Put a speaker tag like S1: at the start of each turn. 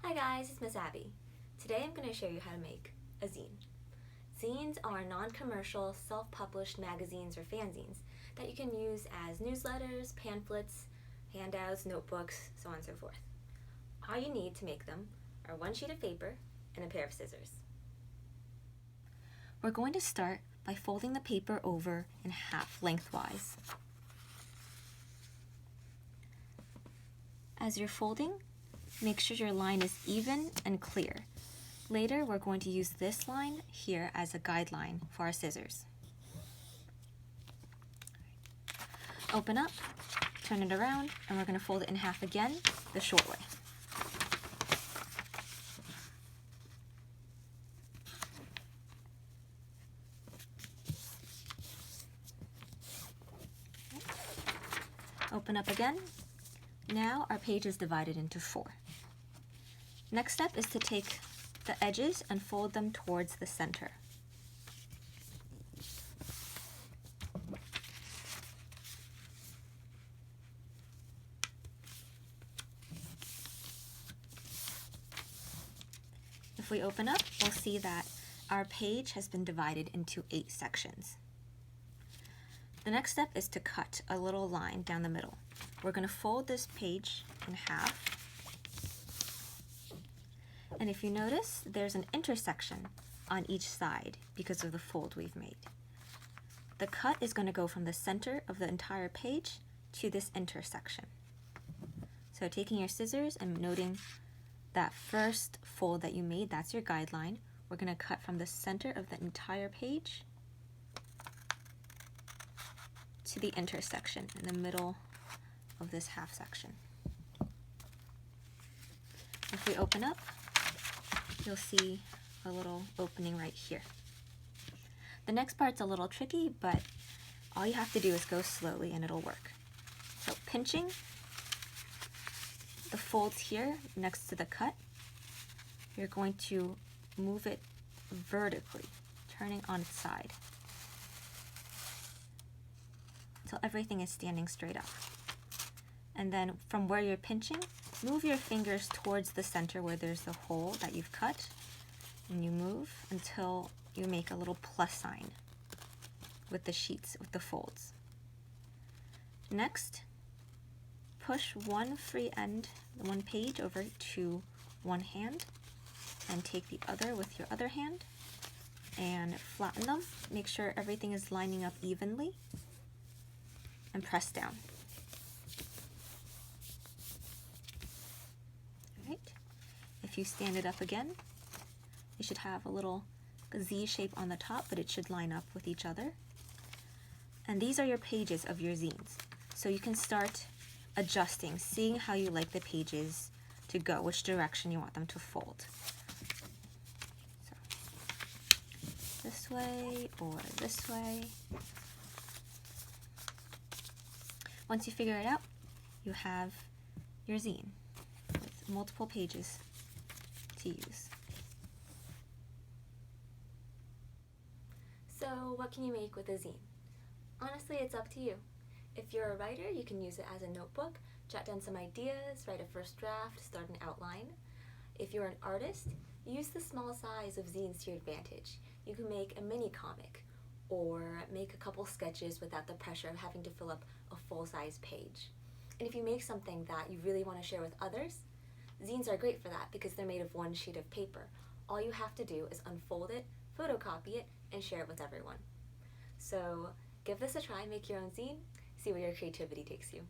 S1: Hi guys, it's Miss Abby. Today I'm going to show you how to make a zine. Zines are non-commercial, self-published magazines or fanzines that you can use as newsletters, pamphlets, handouts, notebooks, so on and so forth. All you need to make them are one sheet of paper and a pair of scissors. We're going to start by folding the paper over in half lengthwise. As you're folding, make sure your line is even and clear. Later, we're going to use this line here as a guideline for our scissors. Open up, turn it around, and we're going to fold it in half again, the short way. Open up again. Now our page is divided into 4. Next step is to take the edges and fold them towards the center. If we open up, we'll see that our page has been divided into 8 sections. The next step is to cut a little line down the middle. We're going to fold this page in half. And if you notice, there's an intersection on each side because of the fold we've made. The cut is going to go from the center of the entire page to this intersection. So taking your scissors and noting that first fold that you made, that's your guideline. We're going to cut from the center of the entire page to the intersection in the middle of this half section. If we open up, you'll see a little opening right here. The next part's a little tricky, but all you have to do is go slowly and it'll work. So pinching the folds here next to the cut, you're going to move it vertically, turning on its side until everything is standing straight up. And then from where you're pinching, move your fingers towards the center where there's the hole that you've cut, and you move until you make a little plus sign with the sheets, with the folds. Next, push one free end, one page over to one hand, and take the other with your other hand and flatten them. Make sure everything is lining up evenly, and press down. Alright, if you stand it up again, you should have a little Z shape on the top, but it should line up with each other. And these are your pages of your zines. So you can start adjusting, seeing how you like the pages to go, which direction you want them to fold. So this way or this way. Once you figure it out, you have your zine with multiple pages to use. So what can you make with a zine? Honestly, it's up to you. If you're a writer, you can use it as a notebook, jot down some ideas, write a first draft, start an outline. If you're an artist, use the small size of zines to your advantage. You can make a mini comic or make a couple sketches without the pressure of having to fill up a full-size page. And if you make something that you really want to share with others, zines are great for that because they're made of one sheet of paper. All you have to do is unfold it, photocopy it, and share it with everyone. So give this a try, make your own zine, see where your creativity takes you.